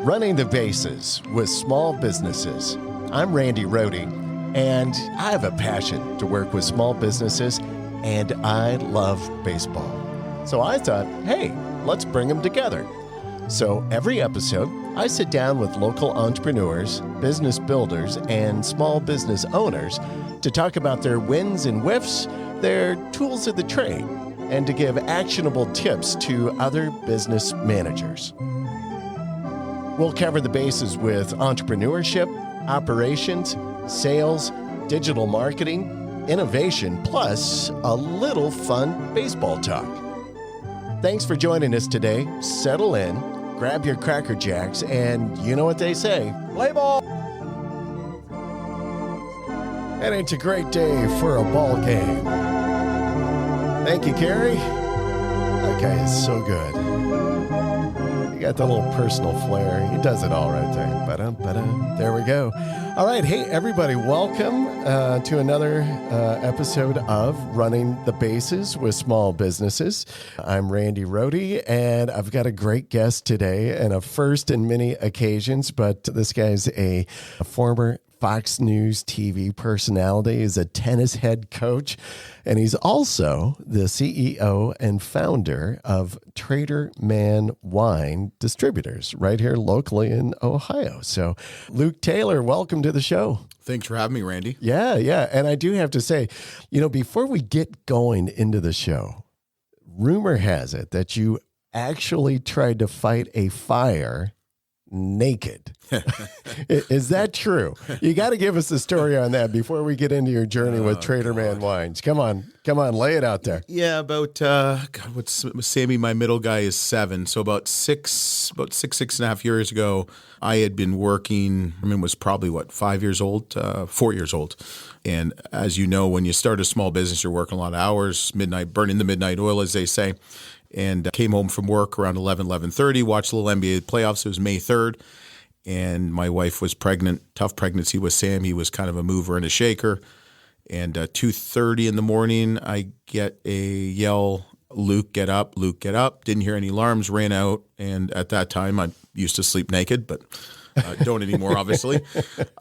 Running the Bases with Small Businesses. I'm Randy Rohde, and I have a passion to work with small businesses, and I love baseball. So I thought, hey, let's bring them together. So every episode, I sit down with local entrepreneurs, business builders, and small business owners to talk about their wins and whiffs, their tools of the trade, and to give actionable tips to other business managers. We'll cover the bases with entrepreneurship, operations, sales, digital marketing, innovation, plus a little fun baseball talk. Thanks for joining us today. Settle in, grab your Cracker Jacks, and you know what they say, play ball! And it's a great day for a ball game. Thank you, Carrie. That guy is so good. He got the little personal flair. He does it all right there. Ba-dum. There we go. All right. Hey, everybody. Welcome to another episode of Running the Bases with Small Businesses. I'm Randy Rohde, and I've got a great guest today and a first in many occasions, but this guy's a former Fox News TV personality. He's a tennis head coach, and he's also the CEO and founder of Traderman Wine Distributors right here locally in Ohio. So, Luke Taylor, welcome to the show. Thanks for having me, Randy. Yeah. And I do have to say, before we get going into the show, rumor has it that you actually tried to fight a fire naked. Is that true? You got to give us the story on that before we get into your journey with Traderman Wines. Come on, lay it out there. Yeah, about what's Sammy, my middle guy, is 7. So about six and a half years ago, I had been working. Was probably 5 years old, 4 years old. And as you know, when you start a small business, you're working a lot of hours, burning the midnight oil, as they say. And came home from work around 11:30, watched the little NBA playoffs. It was May 3rd. And my wife was pregnant, tough pregnancy with Sam. He was kind of a mover and a shaker. And 2:30 in the morning, I get a yell, Luke, get up, Luke, get up. Didn't hear any alarms, ran out. And at that time, I used to sleep naked, but don't anymore, obviously.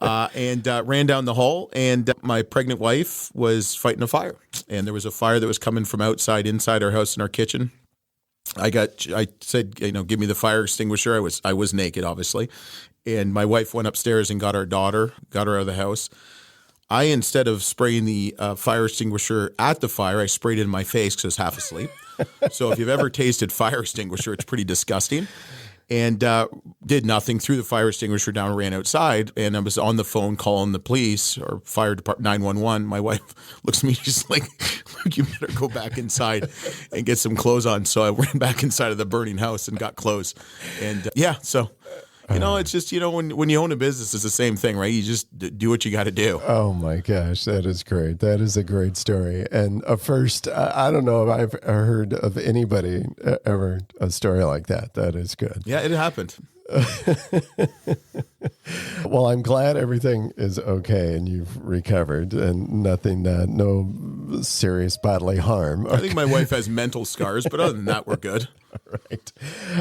And ran down the hall, and my pregnant wife was fighting a fire. And there was a fire that was coming from inside our house in our kitchen. I said, give me the fire extinguisher. I was naked, obviously. And my wife went upstairs and got her daughter, got her out of the house. Instead of spraying the fire extinguisher at the fire, I sprayed it in my face because I was half asleep. So if you've ever tasted fire extinguisher, it's pretty disgusting. And did nothing, threw the fire extinguisher down, ran outside, and I was on the phone calling the police or fire department, 911. My wife looks at me, she's like, Luke, you better go back inside and get some clothes on. So I ran back inside of the burning house and got clothes. And it's just, when you own a business, it's the same thing, right? You just do what you got to do. Oh my gosh, that is great. That is a great story. And first, I don't know if I've heard of anybody ever a story like that. That is good. Yeah, it happened. Well, I'm glad everything is okay and you've recovered and nothing, no serious bodily harm. I think my wife has mental scars, but other than that, we're good. Right.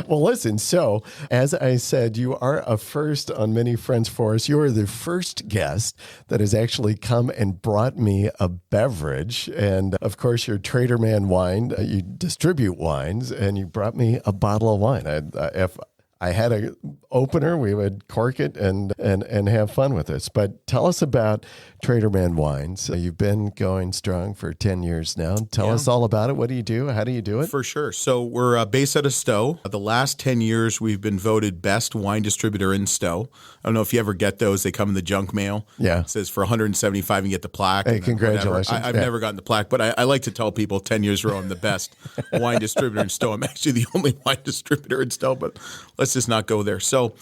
Well, listen, so as I said, you are a first on many fronts for us. You are the first guest that has actually come and brought me a beverage. And of course, you're Traderman Wine. You distribute wines, and you brought me a bottle of wine. If I had an opener, we would cork it and have fun with this. But tell us about Traderman Wines. You've been going strong for 10 years now. Tell us all about it. What do you do? How do you do it? For sure. So we're based out of Stowe. The last 10 years, we've been voted best wine distributor in Stowe. I don't know if you ever get those. They come in the junk mail. Yeah. It says for $175 you get the plaque. Hey, congratulations. I've never gotten the plaque, but I like to tell people 10 years ago I'm the best wine distributor in Stowe. I'm actually the only wine distributor in Stowe, but let's just not go there. So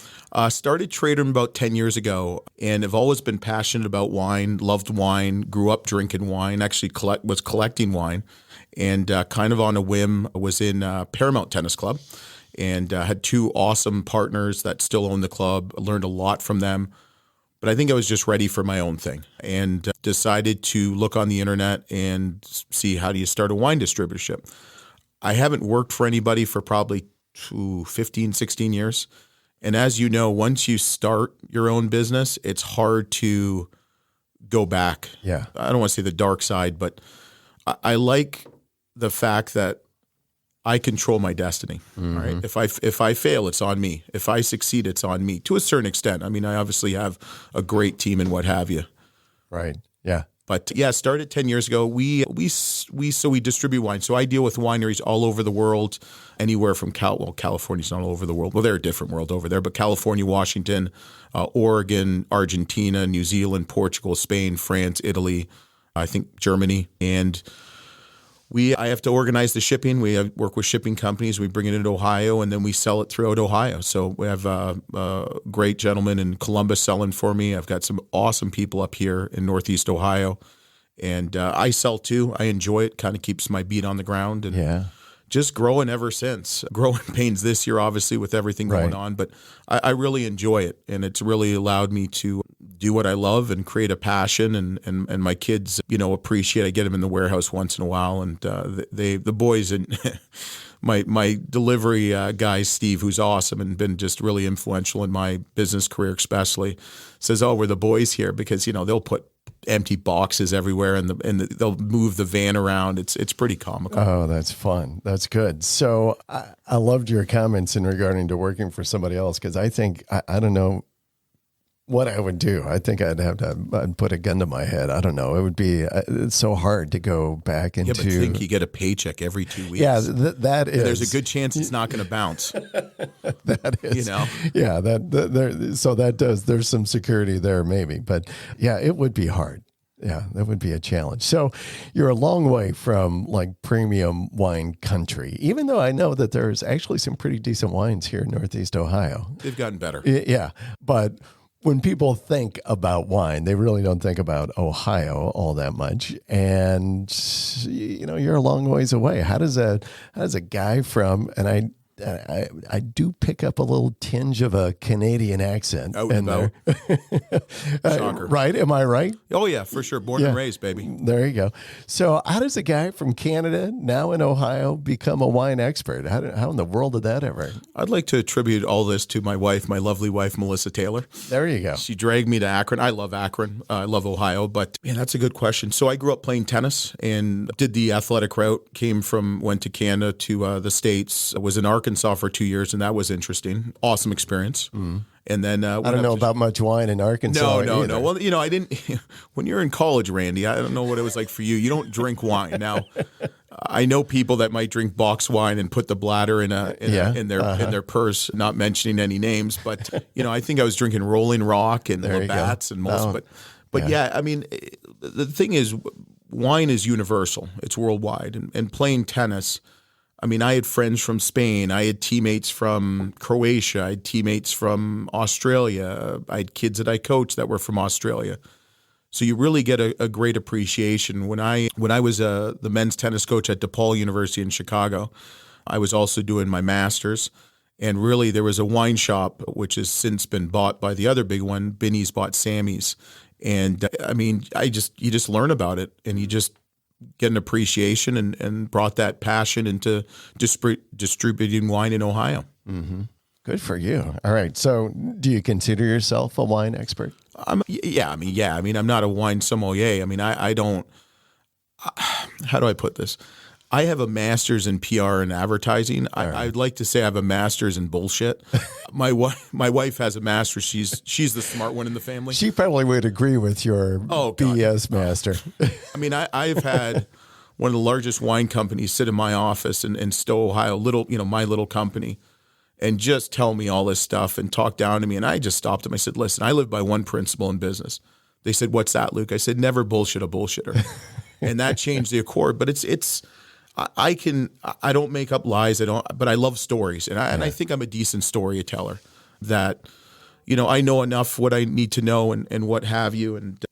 started Traderman about 10 years ago, and have always been passionate about wine, loved wine, grew up drinking wine, actually was collecting wine, and kind of on a whim was in Paramount Tennis Club, and had 2 awesome partners that still own the club. I learned a lot from them. But I think I was just ready for my own thing, and decided to look on the internet and see how do you start a wine distributorship. I haven't worked for anybody for probably 15, 16 years. And as you know, once you start your own business, it's hard to go back. Yeah. I don't want to say the dark side, but I like the fact that I control my destiny. Right? If I fail, it's on me. If I succeed, it's on me to a certain extent. I mean, I obviously have a great team and what have you. Right. Yeah. But yeah, started 10 years ago. We distribute wine. So I deal with wineries all over the world, anywhere from California's not all over the world. Well, they're a different world over there, but California, Washington, Oregon, Argentina, New Zealand, Portugal, Spain, France, Italy, I think Germany. And I have to organize the shipping. We work with shipping companies. We bring it into Ohio, and then we sell it throughout Ohio. So we have a great gentleman in Columbus selling for me. I've got some awesome people up here in Northeast Ohio. And I sell too. I enjoy it. Kind of keeps my beat on the ground. And just growing ever since. Growing pains this year, obviously, with everything going on. But I really enjoy it. And it's really allowed me to do what I love and create a passion. And my kids, appreciate. I get them in the warehouse once in a while. And the boys and my delivery guy, Steve, who's awesome and been just really influential in my business career especially, says, "Oh, we're the boys here," because, they'll put empty boxes everywhere and they'll move the van around. It's pretty comical. Oh, that's fun. That's good. So I loved your comments in regarding to working for somebody else, because I think, I don't know what I would do. I think I'd put a gun to my head. I don't know. It would be it's so hard to go back into. Yeah, but think you get a paycheck every 2 weeks. Yeah, that is. There's a good chance it's not going to bounce. That is. Yeah, there's some security there maybe. But yeah, it would be hard. Yeah, that would be a challenge. So you're a long way from like premium wine country, even though I know that there's actually some pretty decent wines here in Northeast Ohio. They've gotten better. Yeah, but when people think about wine, they really don't think about Ohio all that much. And, you're a long ways away. How does a guy from, and I do pick up a little tinge of a Canadian accent in there. Shocker. Right? Am I right? Oh, yeah, for sure. Born and raised, baby. There you go. So how does a guy from Canada, now in Ohio, become a wine expert? How in the world did that ever? I'd like to attribute all this to my wife, my lovely wife, Melissa Taylor. There you go. She dragged me to Akron. I love Akron. I love Ohio. But, man, that's a good question. So I grew up playing tennis and did the athletic route, went to Canada to the States, was in Arkansas for 2 years, and that was interesting. Awesome experience. And then I don't know about much wine in Arkansas. No. Well, I didn't. When you're in college, Randy, I don't know what it was like for you. You don't drink wine. Now, I know people that might drink box wine and put the bladder in their purse. Not mentioning any names, but I think I was drinking Rolling Rock and Labatt's and most. But yeah, I mean, the thing is, wine is universal. It's worldwide, and playing tennis. I mean, I had friends from Spain. I had teammates from Croatia. I had teammates from Australia. I had kids that I coached that were from Australia. So you really get a great appreciation. When I was the men's tennis coach at DePaul University in Chicago, I was also doing my master's. And really, there was a wine shop, which has since been bought by the other big one. Binny's bought Sammy's. And I mean, you just learn about it, and you just get an appreciation and brought that passion into distributing wine in Ohio. Mm-hmm. Good for you. All right. So do you consider yourself a wine expert? Yeah. I mean, I'm not a wine sommelier. I mean, I don't, how do I put this? I have a master's in PR and advertising. I'd like to say I have a master's in bullshit. My wife has a master's. She's the smart one in the family. She probably would agree with your BS master. I mean, I've had one of the largest wine companies sit in my office in Stowe, Ohio, my little company, and just tell me all this stuff and talk down to me. And I just stopped them. I said, "Listen, I live by one principle in business." They said, "What's that, Luke?" I said, "Never bullshit a bullshitter." And that changed the accord. But I don't make up lies. But I love stories. And I think I'm a decent storyteller that, I know enough what I need to know and what have you. And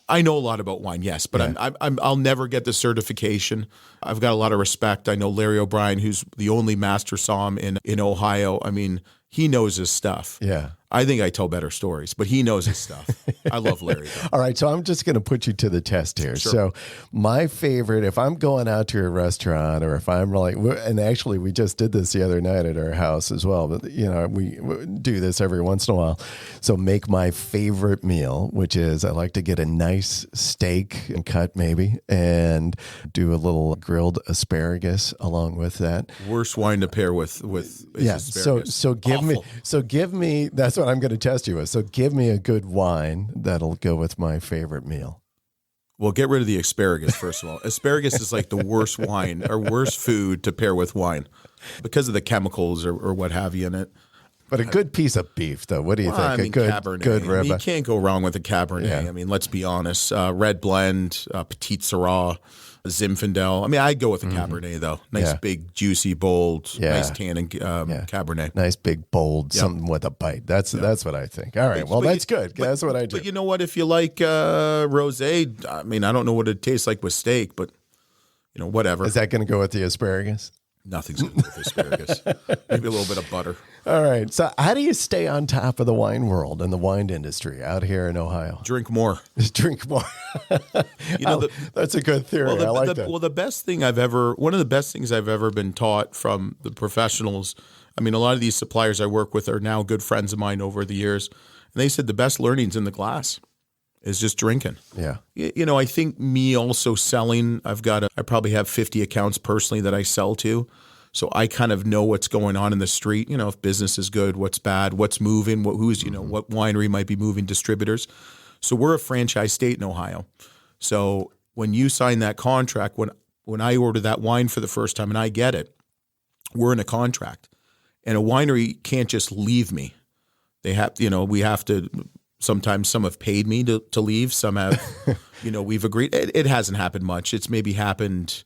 I know a lot about wine, yes, but I'll never get the certification. I've got a lot of respect. I know Larry O'Brien, who's the only master somm in Ohio. I mean, he knows his stuff. Yeah. I think I tell better stories, but he knows his stuff. I love Larry, though. All right, so I'm just going to put you to the test here. Sure. So my favorite, if I'm going out to a restaurant or if I'm like, and actually we just did this the other night at our house as well, but we do this every once in a while. So make my favorite meal, which is I like to get a nice steak and cut maybe and do a little grilled asparagus along with that. Worst wine to pair with Yeah. asparagus. So give Awful. me, that's what I'm going to test you with. So give me a good wine that'll go with my favorite meal. Well, get rid of the asparagus, first of all. Asparagus is like the worst wine or worst food to pair with wine because of the chemicals or what have you in it. But a good piece of beef, though. What do you think? I mean, a good Cabernet. good I mean, rib. you can't go wrong with a Cabernet. Yeah. I mean, let's be honest. Red blend, Petit Syrah, Zinfandel. I mean, I'd go with a Cabernet, though. Nice, Yeah. big, juicy, bold, Yeah. nice tannin Cabernet. Nice, big, bold, something with a bite. That's what I think. All right. Well, that's good. That's what I do. But you know what? If you like rosé, I mean, I don't know what it tastes like with steak, but whatever. Is that going to go with the asparagus? Nothing's good with asparagus. Maybe a little bit of butter. All right. So how do you stay on top of the wine world and the wine industry out here in Ohio? Drink more. Just drink more. That's a good theory. I like that. Well, one of the best things I've ever been taught from the professionals. I mean, a lot of these suppliers I work with are now good friends of mine over the years, and they said the best learnings in the glass is just drinking. Yeah. I think me also selling, I probably have 50 accounts personally that I sell to. So I kind of know what's going on in the street, if business is good, what's bad, what's moving, what winery might be moving, distributors. So we're a franchise state in Ohio. So when you sign that contract, when I order that wine for the first time and I get it, we're in a contract. And a winery can't just leave me. They have, we have to. Sometimes some have paid me to leave. Some have, we've agreed. It hasn't happened much. It's maybe happened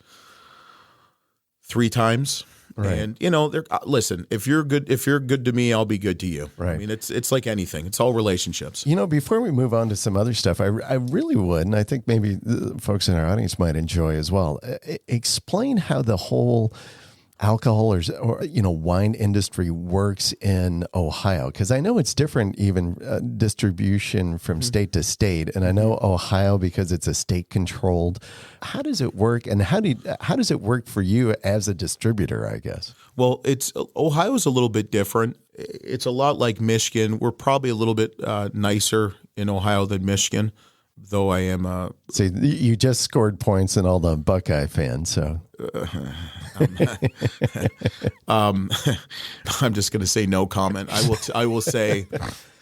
3 times. Right. And listen, if you're good to me, I'll be good to you. Right. I mean, it's like anything. It's all relationships. Before we move on to some other stuff, I really would, and I think maybe the folks in our audience might enjoy as well. Explain how the whole alcohol or wine industry works in Ohio, because I know it's different even distribution from state to state, and I know Ohio because it's a state controlled. How does it work, and how does it work for you as a distributor, I guess? Well, Ohio's a little bit different. It's a lot like Michigan. We're probably a little bit nicer in Ohio than Michigan, though I am. See, you just scored points in all the Buckeye fans, so. I'm just going to say no comment. I will say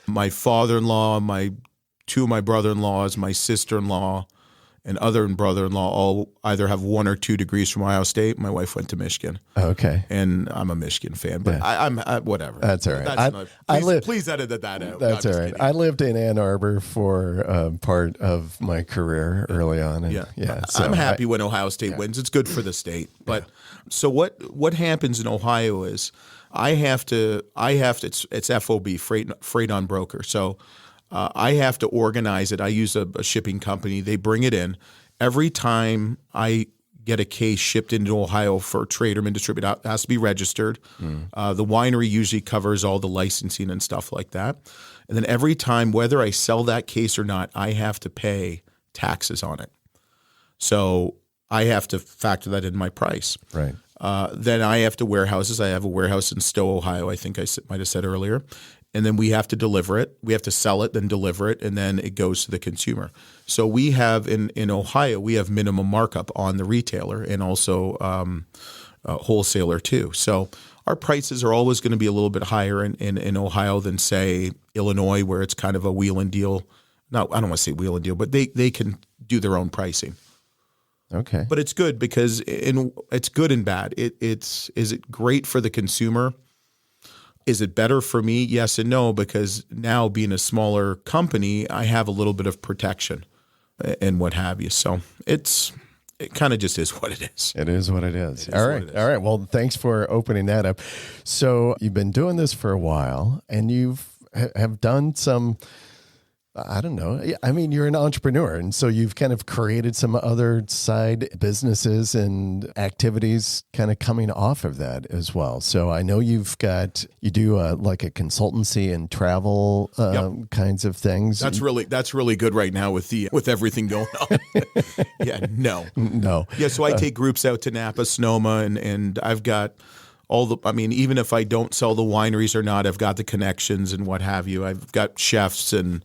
my father-in-law, two of my brother-in-laws, my sister-in-law, and other brother-in-law all either have 1 or 2 degrees from Ohio State. My wife went to Michigan. Okay. And I'm a Michigan fan, but yeah. I'm whatever. That's all right. Please edit that out. That's all right. Kidding. I lived in Ann Arbor for part of my career early on. And so I'm happy when Ohio State wins. It's good for the state. But so what happens in Ohio is it's FOB, freight on broker. So I have to organize it. I use a shipping company. They bring it in. Every time I get a case shipped into Ohio for Traderman distributed, it has to be registered. The winery usually covers all the licensing and stuff like that. And then every time, whether I sell that case or not, I have to pay taxes on it. So I have to factor that in my price. Right. Then I have to warehouses. I have a warehouse in Stowe, Ohio, I think I might have said earlier. And then we have to deliver it. We have to sell it, then deliver it, and then it goes to the consumer. So we have in Ohio, we have minimum markup on the retailer and also wholesaler too. So our prices are always going to be a little bit higher in Ohio than, say, Illinois, where it's kind of a wheel and deal. No, I don't want to say wheel and deal, but they can do their own pricing. Okay. But it's good because it's good and bad. Is it great for the consumer? Is it better for me? Yes and no, because now being a smaller company, I have a little bit of protection and what have you. So it kind of just is what it is. It is what it is. All right. All right. Well, thanks for opening that up. So you've been doing this for a while, and have done some I don't know. I mean, you're an entrepreneur, and so you've kind of created some other side businesses and activities kind of coming off of that as well. So I know you do like a consultancy and travel kinds of things. That's really good right now with everything going on. Yeah, no. Yeah, so I take groups out to Napa, Sonoma, and I've got even if I don't sell the wineries or not, I've got the connections and what have you. I've got chefs and,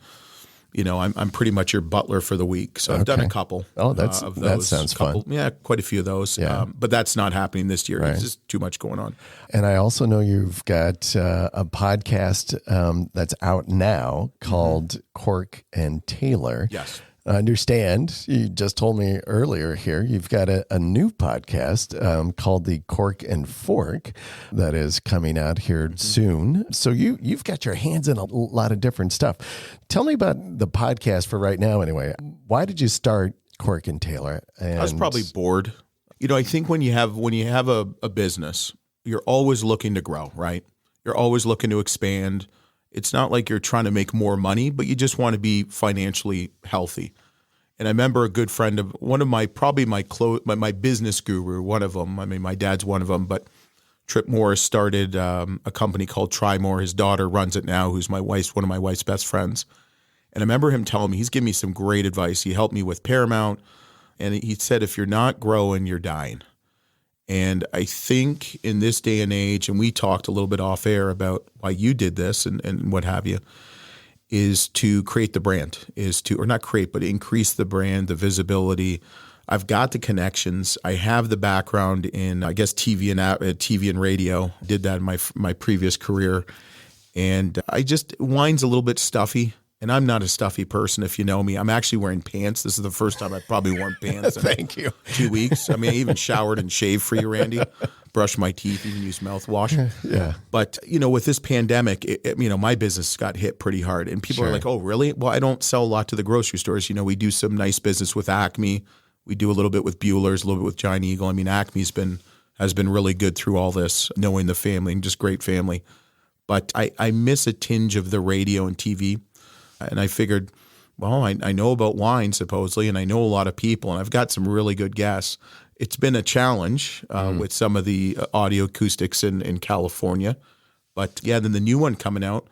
I'm pretty much your butler for the week. So I've done a couple. Oh, that sounds fun. Yeah, quite a few of those. Yeah. But that's not happening this year. Right. There's just too much going on. And I also know you've got a podcast that's out now called Cork and Taylor. Yes. I understand. You just told me earlier here, you've got a new podcast called the Cork and Fork that is coming out here soon. So you've got your hands in a lot of different stuff. Tell me about the podcast for right now anyway. Why did you start Cork and Taylor? I was probably bored. I think when you have a business, you're always looking to grow, right? You're always looking to expand. It's not like you're trying to make more money, but you just want to be financially healthy. And I remember a good friend of one of my business guru, one of them. I mean, my dad's one of them, but Trip Morris started a company called Try More. His daughter runs it now, who's one of my wife's best friends. And I remember him telling me, he's given me some great advice. He helped me with Paramount. And he said, if you're not growing, you're dying. And I think in this day and age, and we talked a little bit off air about why you did this and what have you, is to create the brand, or not create, but increase the brand, the visibility. I've got the connections. I have the background in, I guess, TV and radio. Did that in my previous career. And wine's a little bit stuffy. And I'm not a stuffy person, if you know me. I'm actually wearing pants. This is the first time I've probably worn pants in Thank you. 2 weeks. I mean, I even showered and shaved for you, Randy. Brushed my teeth, even used mouthwash. Yeah. But, with this pandemic, my business got hit pretty hard. And people are like, oh, really? Well, I don't sell a lot to the grocery stores. We do some nice business with Acme. We do a little bit with Bueller's, a little bit with Giant Eagle. I mean, Acme's has been really good through all this, knowing the family, and just great family. But I miss a tinge of the radio and TV. And I figured, well, I know about wine supposedly, and I know a lot of people, and I've got some really good guests. It's been a challenge with some of the audio acoustics in California. But yeah, then the new one coming out,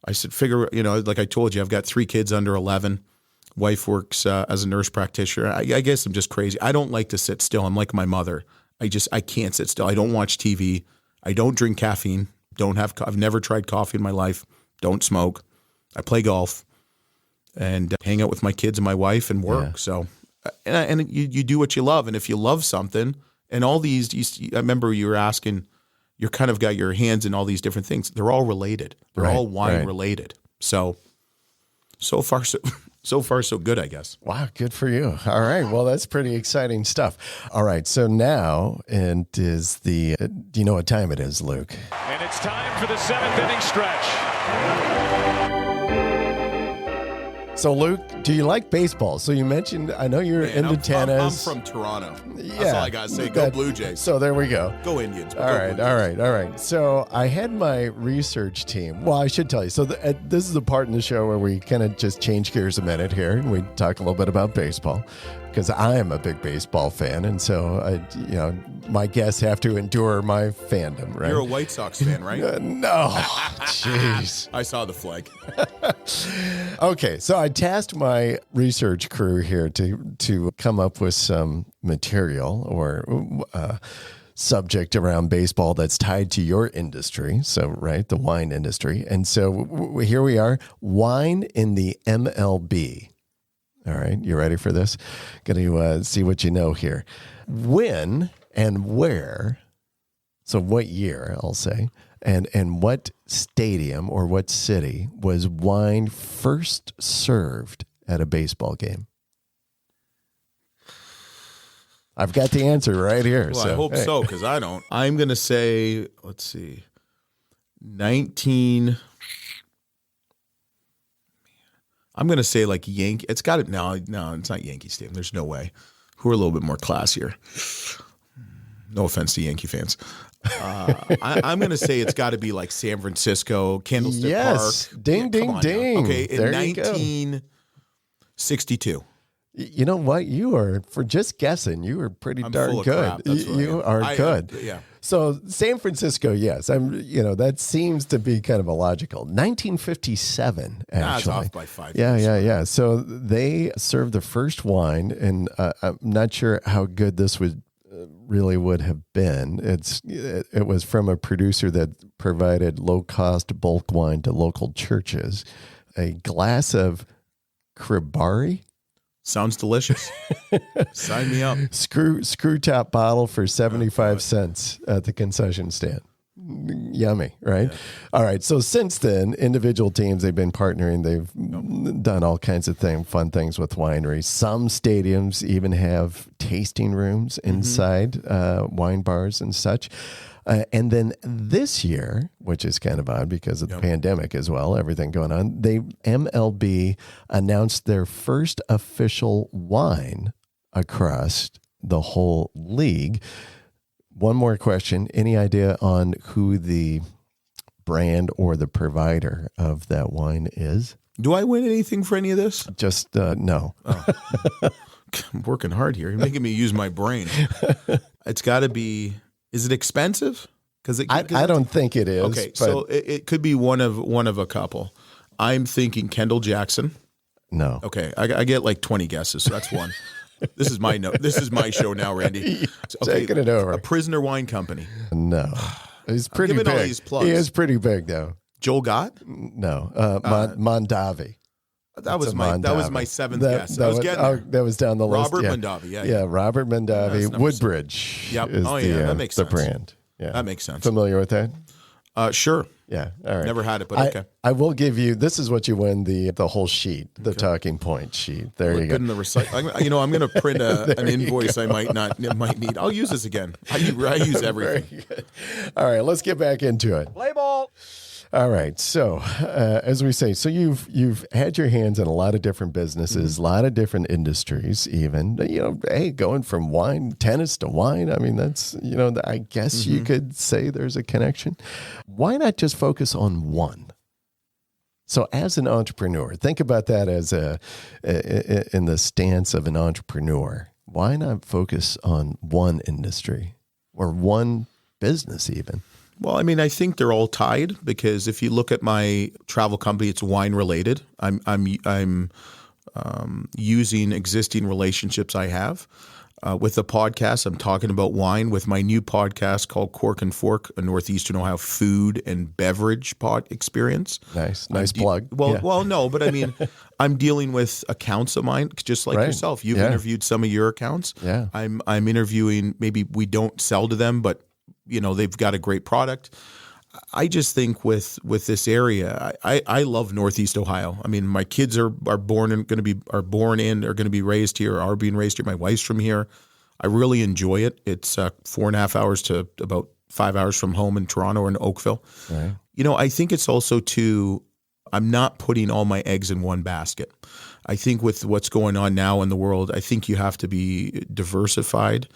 I said, like I told you, I've got 3 kids under 11. Wife works as a nurse practitioner. I guess I'm just crazy. I don't like to sit still. I'm like my mother. I can't sit still. I don't watch TV. I don't drink caffeine. I've never tried coffee in my life. Don't smoke. I play golf and hang out with my kids and my wife and work. Yeah. So, and you do what you love. And if you love something, and all these, I remember you were asking, you kind of got your hands in all these different things. They're all related. They're all wine related. So far, so good, I guess. Wow, good for you. All right. Well, that's pretty exciting stuff. All right. So now it is do you know what time it is, Luke? And it's time for the 7th inning stretch. So, Luke, do you like baseball? So you mentioned, I know you're into tennis. I'm from Toronto. Yeah. That's all I got to say. Go Blue Jays. So there we go. Go Indians. All right. So I had my research team. Well, I should tell you. So this is the part in the show where we kind of just change gears a minute here, and we talk a little bit about baseball, because I am a big baseball fan. And so, my guests have to endure my fandom, right? You're a White Sox fan, right? No. Jeez. I saw the flag. Okay, so I tasked my research crew here to come up with some material or subject around baseball that's tied to your industry. So, right, the wine industry. And so here we are, wine in the MLB. All right, you ready for this? Going to see what you know here. When and where, so what year, I'll say, and what stadium or what city was wine first served at a baseball game? I've got the answer right here. Well, I hope so, because I don't. I'm going to say, let's see, I'm going to say like Yankee. It's got it. No, it's not Yankee Stadium. There's no way. Who are a little bit more classier? No offense to Yankee fans. I'm going to say it's got to be like San Francisco, Candlestick Yes. Park. Ding, ding, come on now. ding. Okay, in There you go. 1962. You know what? You are, for just guessing, you are pretty I'm darn full of good. crap. That's what I You am. are good. Yeah. So San Francisco, yes. That seems to be kind of a logical. 1957, actually. It's off by 5 Yeah, years. yeah. So they served the first wine, and I'm not sure how good this would have been. It was from a producer that provided low-cost bulk wine to local churches. A glass of Kribari. Sounds delicious. Sign me up. Screw top bottle for 75 cents at the concession stand. Yummy, right? Yeah. All right. So since then, individual teams, they've been partnering. They've done all kinds of fun things with wineries. Some stadiums even have tasting rooms inside wine bars and such. And then this year, which is kind of odd because of the pandemic as well, everything going on, MLB announced their first official wine across the whole league. One more question. Any idea on who the brand or the provider of that wine is? Do I win anything for any of this? Just no. Oh. I'm working hard here. You're making me use my brain. It's got to be... Is it expensive? I don't think it is. Okay, so it could be one of a couple. I'm thinking Kendall Jackson. No. Okay, I get like 20 guesses, so that's one. This is my note. This is my show now, Randy. Okay, taking it over. A Prisoner Wine Company. No. He's pretty big. All these plugs. He is pretty big, though. Joel Gott? No. Mondavi. That was my seventh guess. I was getting there. That was down the list. Robert Mondavi. Yeah, Robert Mondavi. Woodbridge. Yep. Is that makes sense. The brand. Yeah, that makes sense. Familiar with that? Sure. Yeah. All right. Never had it, but okay. I will give you. This is what you win: the whole sheet, the talking point sheet. There you go. Good in the I'm going to print an invoice. I might need. I'll use this again. I use everything. Very good. All right, let's get back into it. Play ball. All right. So, as we say, so you've had your hands in a lot of different businesses, a lot of different industries, even, hey, going from tennis to wine. I mean, that's, I guess you could say there's a connection. Why not just focus on one? So as an entrepreneur, think about that as in the stance of an entrepreneur. Why not focus on one industry or one business even? Well, I mean, I think they're all tied because if you look at my travel company, it's wine related. I'm using existing relationships I have. With the podcast, I'm talking about wine with my new podcast called Cork and Fork, a Northeastern Ohio food and beverage pod experience. Nice plug. Well, no, but I mean, I'm dealing with accounts of mine, just like yourself. You've interviewed some of your accounts. Yeah. I'm interviewing. Maybe we don't sell to them, but they've got a great product. I just think with this area, I love Northeast Ohio. I mean, my kids are born in, are going to be raised here, are being raised here. My wife's from here. I really enjoy it. It's 4.5 hours to about 5 hours from home in Toronto or in Oakville. Right. I think it's also I'm not putting all my eggs in one basket. I think with what's going on now in the world, I think you have to be diversified,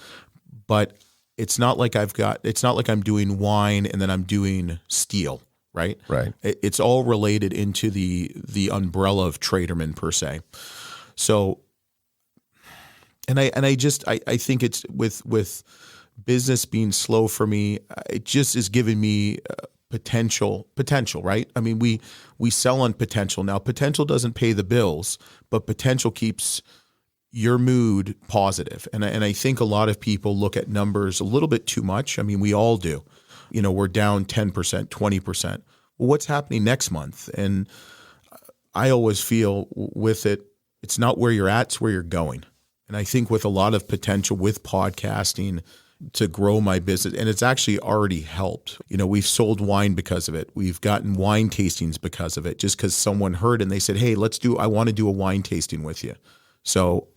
but it's not like I'm doing wine and then I'm doing steel, right? Right. It's all related into the umbrella of Traderman per se. So, and I think it's with business being slow for me, it just is giving me potential, right? I mean, we sell on potential. Now, potential doesn't pay the bills, but potential keeps your mood positive. And I think a lot of people look at numbers a little bit too much. I mean, we all do. We're down 10%, 20%. Well, what's happening next month? And I always feel with it, it's not where you're at, it's where you're going. And I think with a lot of potential with podcasting to grow my business, and it's actually already helped. We've sold wine because of it. We've gotten wine tastings because of it, just because someone heard and they said, hey, I want to do a wine tasting with you. So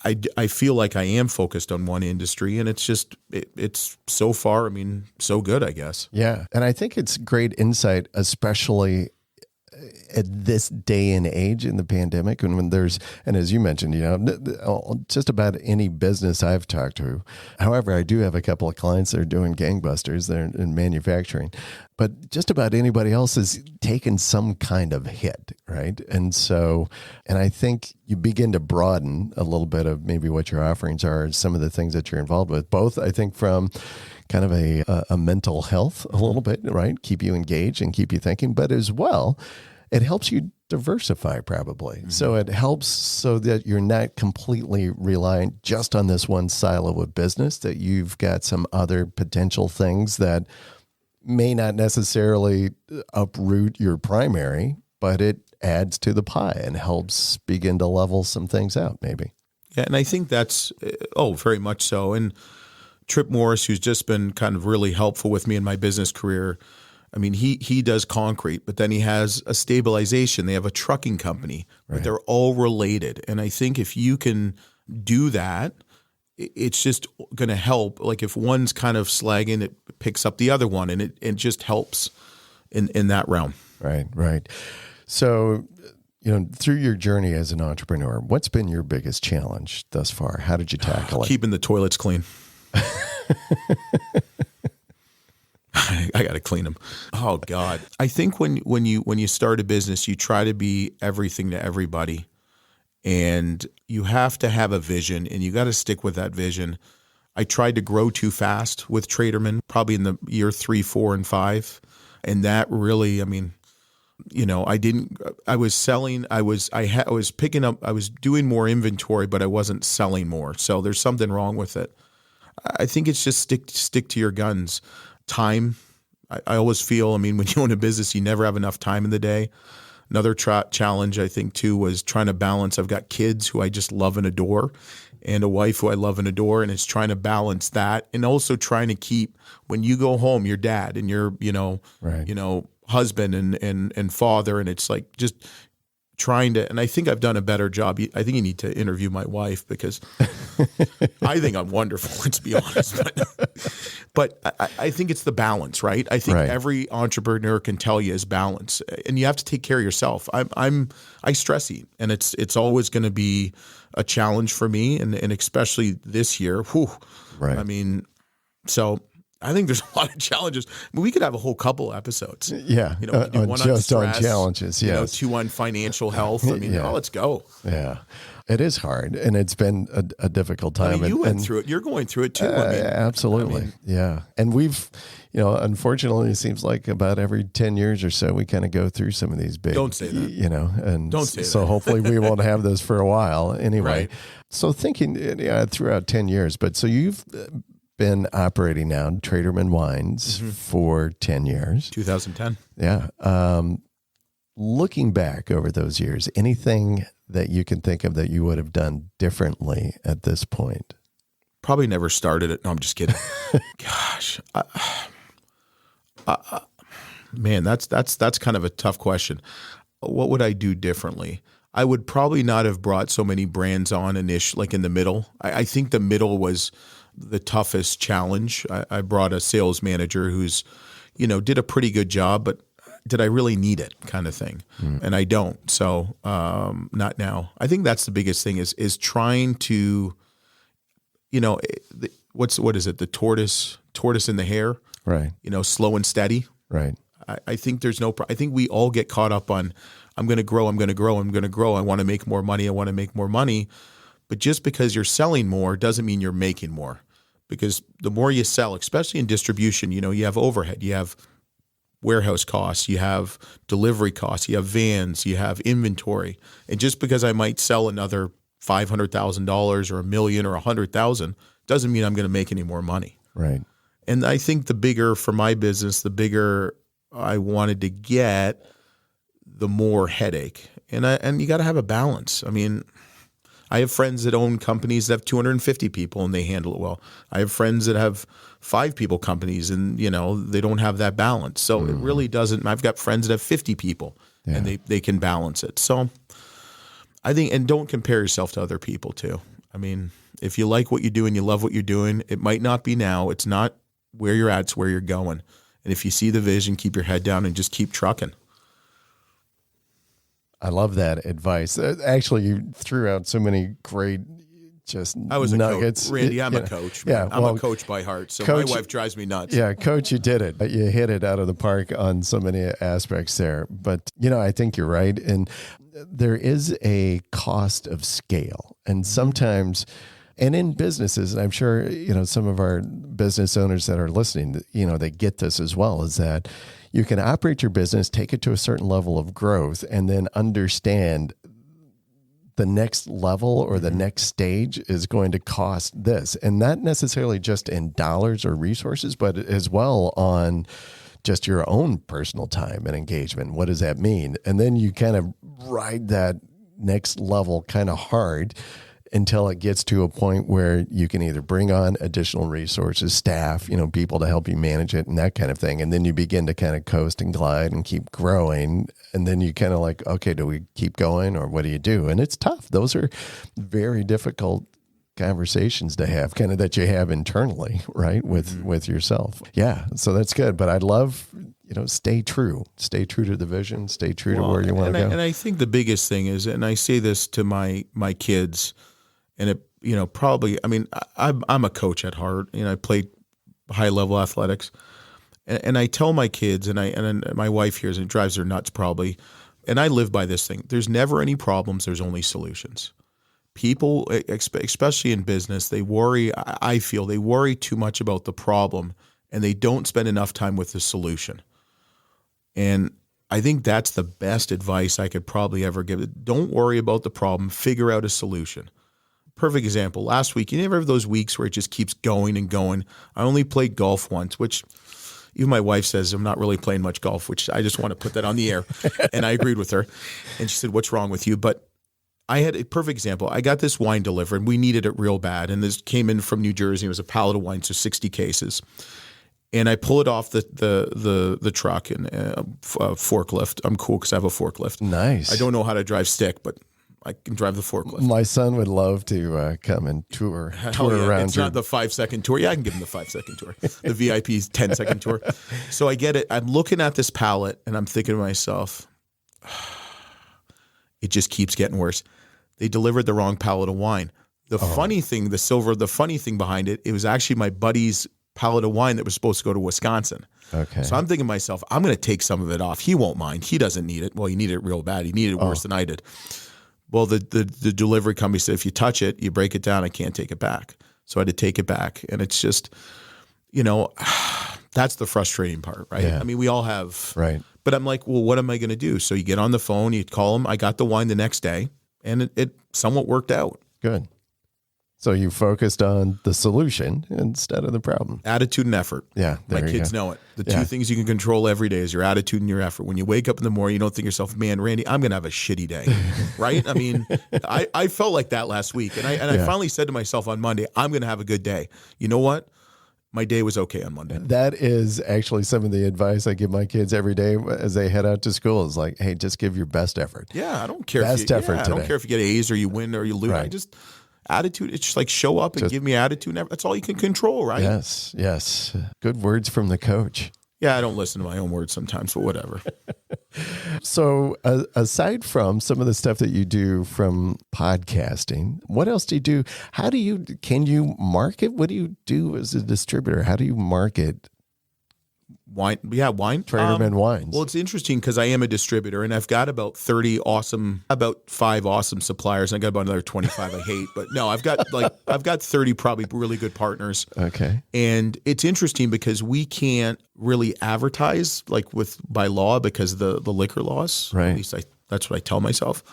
I feel like I am focused on one industry, and it's just it's so far, I mean, so good, I guess. Yeah, and I think it's great insight, especially at this day and age in the pandemic, and when there's, and as you mentioned, just about any business I've talked to. However, I do have a couple of clients that are doing gangbusters. They're in manufacturing, but just about anybody else has taken some kind of hit, right? And so, and I think you begin to broaden a little bit of maybe what your offerings are, some of the things that you're involved with, both, I think, from kind of a mental health a little bit, right? Keep you engaged and keep you thinking, but as well, it helps you diversify probably. Mm-hmm. So it helps so that you're not completely reliant just on this one silo of business, that you've got some other potential things that may not necessarily uproot your primary, but it adds to the pie and helps begin to level some things out maybe. Yeah, and I think that's, very much so. And Trip Morris, who's just been kind of really helpful with me in my business career, I mean, he does concrete, but then he has a stabilization. They have a trucking company, right? But they're all related. And I think if you can do that, it's just going to help. Like if one's kind of slagging, it picks up the other one, and it just helps in that realm. Right. So, through your journey as an entrepreneur, what's been your biggest challenge thus far? How did you tackle it? Keeping the toilets clean. I got to clean them. Oh God. I think when you start a business, you try to be everything to everybody, and you have to have a vision, and you got to stick with that vision. I tried to grow too fast with Traderman, probably in the year 3, 4, and 5. And that really, I was selling, I was picking up, I was doing more inventory, but I wasn't selling more. So there's something wrong with it. I think it's just stick to your guns. Time. I always feel, when you own a business, you never have enough time in the day. Another challenge, I think, too, was trying to balance. I've got kids who I just love and adore, and a wife who I love and adore, and it's trying to balance that, and also trying to keep, when you go home, your dad and your, husband and father, and it's like just trying to, and I think I've done a better job. I think you need to interview my wife, because I think I'm wonderful, let's be honest. But I think it's the balance, right? I think every entrepreneur can tell you is balance, and you have to take care of yourself. I stress eat, and it's always going to be a challenge for me, and especially this year. Whew. Right. So I think there's a lot of challenges. We could have a whole couple episodes. Yeah. We do one just on stress, on challenges. Yes. 2 on financial health. Let's go. Yeah. It is hard, and it's been a difficult time. You went through it. You're going through it too. Absolutely. Yeah. And we've, unfortunately, it seems like about every 10 years or so, we kind of go through some of these big, don't say that. And don't say so that. hopefully we won't have this for a while anyway. Right. So thinking throughout 10 years, but so you've been operating now Traderman Wines for 10 years. 2010. Yeah. Looking back over those years, anything that you can think of that you would have done differently at this point? Probably never started it. No, I'm just kidding. Gosh, man, that's kind of a tough question. What would I do differently? I would probably not have brought so many brands on like in the middle. I think the middle was the toughest challenge. I brought a sales manager who's, did a pretty good job, but did I really need it, kind of thing? And I don't. So not now. I think that's the biggest thing is trying to, what is it? The tortoise in the hare, right? Slow and steady, right? I think I think we all get caught up on, I'm going to grow. I want to make more money. But just because you're selling more doesn't mean you're making more, because the more you sell, especially in distribution, you have overhead, you have warehouse costs, you have delivery costs, you have vans, you have inventory. And just because I might sell another $500,000 or $1 million or $100,000 doesn't mean I'm going to make any more money. Right. And I think the bigger for my business, the bigger I wanted to get, the more headache. And you got to have a balance. I have friends that own companies that have 250 people and they handle it well. I have friends that have 5 people companies and, they don't have that balance. So it really doesn't. I've got friends that have 50 people and they can balance it. So I think, and don't compare yourself to other people too. If you like what you do and you love what you're doing, it might not be now. It's not where you're at, it's where you're going. And if you see the vision, keep your head down and just keep trucking. I love that advice. Actually, you threw out so many great just I was nuggets. a coach. Randy, I'm a coach. Yeah, I'm a coach by heart. So coach, my wife drives me nuts. Yeah, Coach, you did it. You hit it out of the park on so many aspects there. But, I think you're right. And there is a cost of scale. And sometimes, and in businesses, and I'm sure, some of our business owners that are listening, they get this as well, is that you can operate your business, take it to a certain level of growth, and then understand the next level or the next stage is going to cost this. And not necessarily just in dollars or resources, but as well on just your own personal time and engagement. What does that mean? And then you kind of ride that next level kind of hard until it gets to a point where you can either bring on additional resources, staff, people to help you manage it and that kind of thing. And then you begin to kind of coast and glide and keep growing. And then you kind of like, okay, do we keep going or what do you do? And it's tough. Those are very difficult conversations to have, kind of that you have internally, right? With yourself. Yeah. So that's good. But I'd love, stay true to the vision, stay true to where you want to go. And I think the biggest thing is, and I say this to my kids, and it, probably, I'm a coach at heart. I played high level athletics, and I tell my kids, and my wife hears and it drives her nuts probably, and I live by this thing. There's never any problems. There's only solutions. People, especially in business, they worry. I feel they worry too much about the problem, and they don't spend enough time with the solution. And I think that's the best advice I could probably ever give. Don't worry about the problem. Figure out a solution. Perfect example. Last week, you never have those weeks where it just keeps going and going. I only played golf once, which even my wife says I'm not really playing much golf, which I just want to put that on the air. And I agreed with her. And she said, "What's wrong with you?" But I had a perfect example. I got this wine delivered, and we needed it real bad. And this came in from New Jersey. It was a pallet of wine, so 60 cases. And I pull it off the truck and forklift. I'm cool because I have a forklift. Nice. I don't know how to drive stick, but I can drive the forklift. My son would love to come and tour around. It's not the 5-second tour. Yeah, I can give him the 5-second tour. The VIP's 10-second tour. So I get it. I'm looking at this pallet and I'm thinking to myself, it just keeps getting worse. They delivered the wrong pallet of wine. The funny thing behind it, it was actually my buddy's pallet of wine that was supposed to go to Wisconsin. Okay. So I'm thinking to myself, I'm going to take some of it off. He won't mind. He doesn't need it. Well, he needed it real bad. He needed it worse than I did. Well, the delivery company said, if you touch it, you break it down, I can't take it back. So I had to take it back. And it's just, that's the frustrating part, right? Yeah. We all have. Right. But I'm like, well, what am I going to do? So you get on the phone, you call them. I got the wine the next day, and it somewhat worked out. Good. So you focused on the solution instead of the problem. Attitude and effort. Yeah, my kids know it. The two things you can control every day is your attitude and your effort. When you wake up in the morning, you don't think to yourself, man, Randy, I'm going to have a shitty day, right? I felt like that last week. And I finally said to myself on Monday, I'm going to have a good day. You know what? My day was okay on Monday. That is actually some of the advice I give my kids every day as they head out to school is like, hey, just give your best effort. Yeah, I don't care. Best effort today. I don't care if you get A's or you win or you lose. Right. Attitude, it's just like show up and give me attitude. That's all you can control, right? Yes. Good words from the coach. Yeah, I don't listen to my own words sometimes, but whatever. So aside from some of the stuff that you do from podcasting, what else do you do? Can you market? What do you do as a distributor? How do you market? Wine. Yeah, wine. Traderman wines. Well, it's interesting because I am a distributor and I've got about 5 awesome suppliers. And I got about another 25 I hate. But no, I've got 30 probably really good partners. Okay. And it's interesting because we can't really advertise by law because of the liquor laws. Right. At least that's what I tell myself.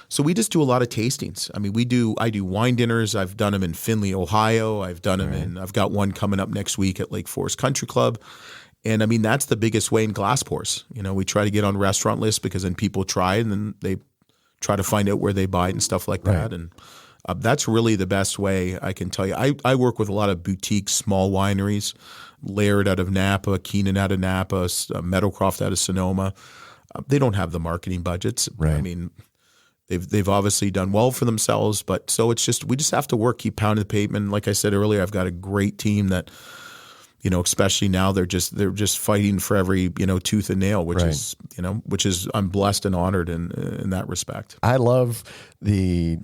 So we just do a lot of tastings. I do wine dinners. I've done them in Findlay, Ohio. I've done them I've got one coming up next week at Lake Forest Country Club. And that's the biggest way in glass pours. We try to get on restaurant lists because then people try it and then they try to find out where they buy it and stuff like that. And that's really the best way I can tell you. I work with a lot of boutique small wineries, Laird out of Napa, Keenan out of Napa, Meadowcroft out of Sonoma. They don't have the marketing budgets. Right. They've obviously done well for themselves, but so it's just we just have to work, keep pounding the pavement. Like I said earlier, I've got a great team that especially now they're just fighting for every, tooth and nail, which is I'm blessed and honored in that respect. I love the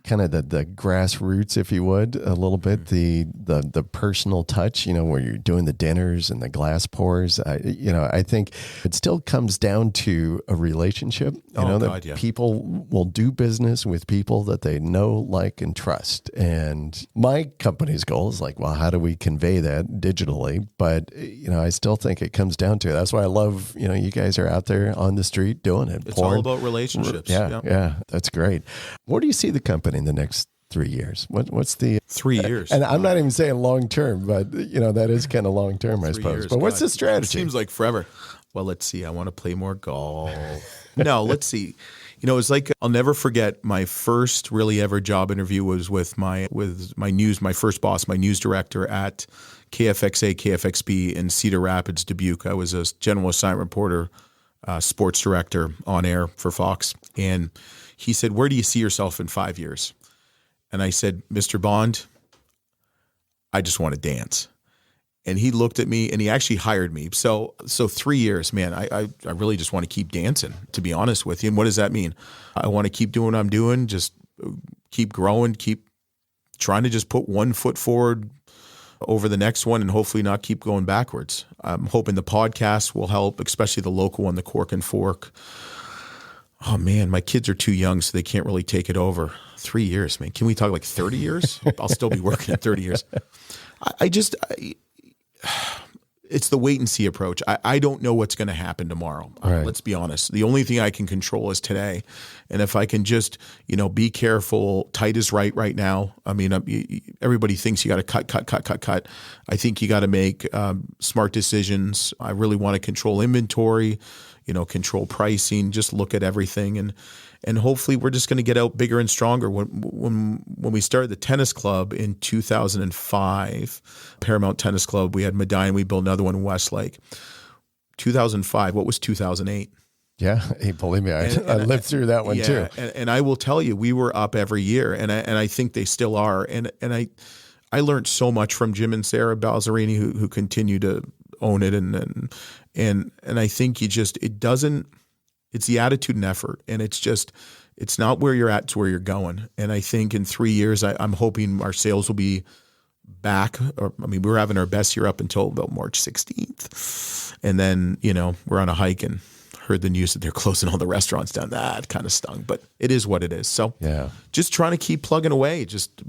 kind of the grassroots, if you would, a little bit, the personal touch, where you're doing the dinners and the glass pours. I think it still comes down to a relationship, people will do business with people that they know, like, and trust. And my company's goal is like, well, how do we convey that digitally? But, I still think it comes down to it. That's why I love, you guys are out there on the street doing it. It's all about relationships. Yeah. That's great. Where do you see the company in the next 3 years? What's the 3 years? And I'm not even saying long term, but that is kind of long term, I suppose. But what's the strategy? It seems like forever. Well, let's see. I want to play more golf. No, let's see. It's like I'll never forget my first really ever job interview was with my first boss, my news director at KFXA, KFXB in Cedar Rapids, Dubuque. I was a general assignment reporter, sports director on air for Fox, and he said, "Where do you see yourself in 5 years?" And I said, "Mr. Bond, I just want to dance." And he looked at me and he actually hired me. So 3 years, man, I really just want to keep dancing, to be honest with you. And what does that mean? I want to keep doing what I'm doing, just keep growing, keep trying to just put one foot forward over the next one and hopefully not keep going backwards. I'm hoping the podcast will help, especially the local one, the Cork and Fork. Oh, man, my kids are too young, so they can't really take it over. 3 years, man. Can we talk like 30 years? I'll still be working in 30 years. It's the wait and see approach. I don't know what's going to happen tomorrow. Right. Let's be honest. The only thing I can control is today. And if I can just, be careful, tight is right now. I mean, everybody thinks you got to cut. I think you got to make smart decisions. I really want to control inventory, control pricing, just look at everything. And hopefully we're just going to get out bigger and stronger. When we started the tennis club in 2005, Paramount Tennis Club, we had Medina, we built another one in Westlake. 2005, what was 2008? Yeah, hey, believe me, I lived through that one too. And I will tell you, we were up every year, and I think they still are. And I learned so much from Jim and Sarah Balzerini, who continue to own it, and I think it's the attitude and effort, and it's not where you're at, it's where you're going. And I think in 3 years, I'm hoping our sales will be back. We're having our best year up until about March 16th. And then, we're on a hike and heard the news that they're closing all the restaurants down. That kind of stung, but it is what it is. So just trying to keep plugging away, just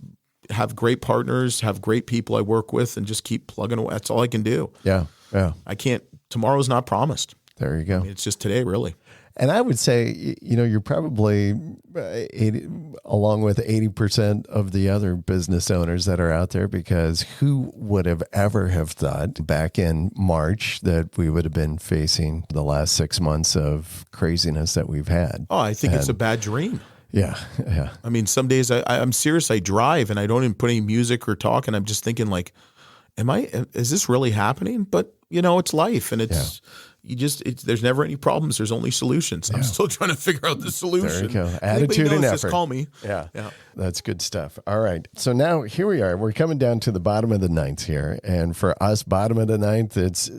have great partners, have great people I work with, and just keep plugging away. That's all I can do. Yeah. Tomorrow's not promised. There you go. It's just today, really. And I would say, you're probably along with 80% of the other business owners that are out there, because who would have ever have thought back in March that we would have been facing the last 6 months of craziness that we've had? Oh, I think it's a bad dream. Yeah. I mean, some days I'm serious. I drive and I don't even put any music or talk, and I'm just thinking like, is this really happening? But it's life, and it's. There's never any problems. There's only solutions. I'm still trying to figure out the solution. There you go. Attitude and effort. Just call me. Yeah. That's good stuff. All right. So now here we are. We're coming down to the bottom of the ninth here. And for us, bottom of the ninth, it's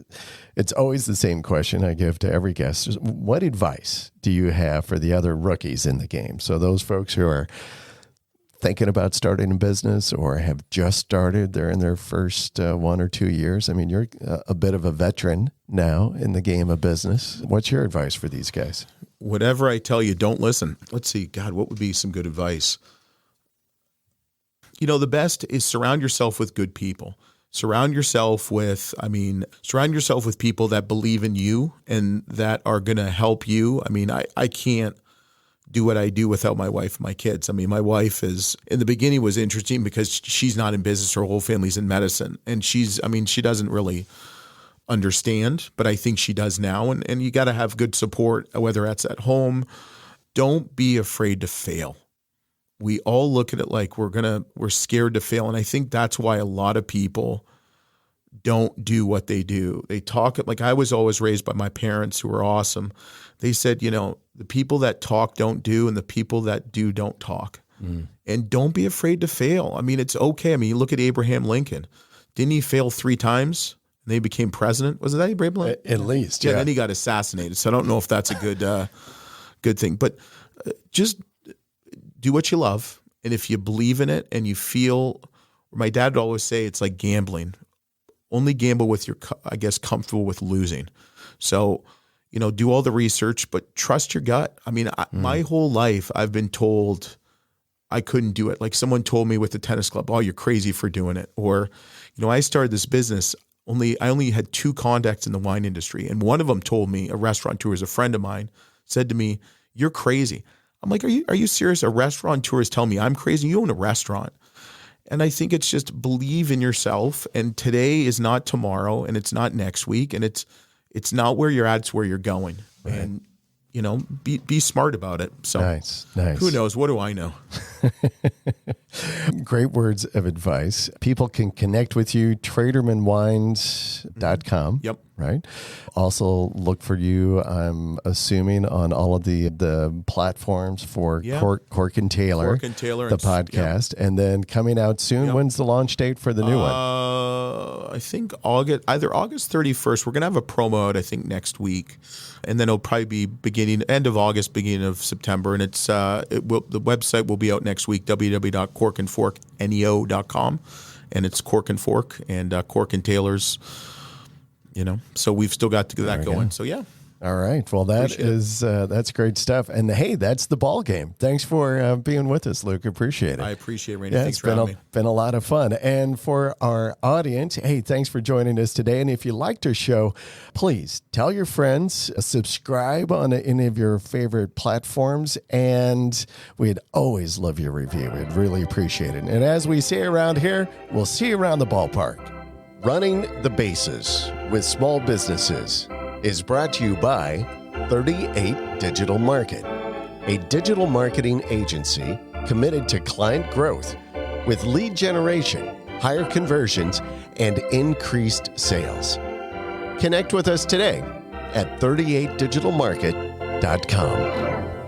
always the same question I give to every guest. What advice do you have for the other rookies in the game? So those folks who are thinking about starting a business or have just started, they're in their first 1 or 2 years. I mean, you're a bit of a veteran now in the game of business. What's your advice for these guys? Whatever I tell you, don't listen. Let's see, God, what would be some good advice? The best is surround yourself with good people. Surround yourself with people that believe in you and that are going to help you. I mean, I can't do what I do without my wife and my kids. I mean, my wife in the beginning was interesting because she's not in business. Her whole family's in medicine. And she doesn't really understand, but I think she does now. And you got to have good support, whether that's at home. Don't be afraid to fail. We all look at it like we're scared to fail. And I think that's why a lot of people don't do what they do. They talk like I was always raised by my parents who were awesome. They said, the people that talk don't do, and the people that do don't talk. And don't be afraid to fail. I mean, it's okay. I mean, you look at Abraham Lincoln. Didn't he fail 3 times? and then he became president. Was it that Abraham Lincoln? At least, yeah. Then he got assassinated. So I don't know if that's a good thing. But just do what you love, and if you believe in it and you feel. My dad would always say it's like gambling. Only gamble with you're, I guess, comfortable with losing. So, do all the research, but trust your gut. I mean, my whole life I've been told I couldn't do it. Like someone told me with the tennis club, "Oh, you're crazy for doing it." Or, I started this business. I only had 2 contacts in the wine industry, and one of them told me, a restaurateur, is a friend of mine, said to me, "You're crazy." I'm like, "Are you serious? A restaurateur is telling me I'm crazy? You own a restaurant." And I think it's just believe in yourself. And today is not tomorrow, and it's not next week, and it's not where you're at, it's where you're going. Right. And be smart about it. So nice. Who knows? What do I know? Great words of advice. People can connect with you, tradermanwines.com. Yep. Right. Also look for you, I'm assuming, on all of the platforms for Cork and Taylor. Cork and Taylor. The podcast. Yep. And then coming out soon. Yep. When's the launch date for the new one? I think either August 31st. We're going to have a promo out, I think, next week. And then it'll probably be end of August, beginning of September. And the website will be out next week, www.corkandforkneo.com. And it's Cork and Fork and Cork and Taylor's. So we've still got to get that going. So yeah. All right. Well, that's great stuff. And hey, that's the ball game. Thanks for being with us, Luke. Appreciate it. I appreciate it, Randy. Thanks for having me. Been a lot of fun. And for our audience, hey, thanks for joining us today. And if you liked our show, please tell your friends, subscribe on any of your favorite platforms, and we'd always love your review. We'd really appreciate it. And as we say around here, we'll see you around the ballpark. Running the Bases with Small Businesses is brought to you by 38 Digital Market, a digital marketing agency committed to client growth with lead generation, higher conversions, and increased sales. Connect with us today at 38digitalmarket.com.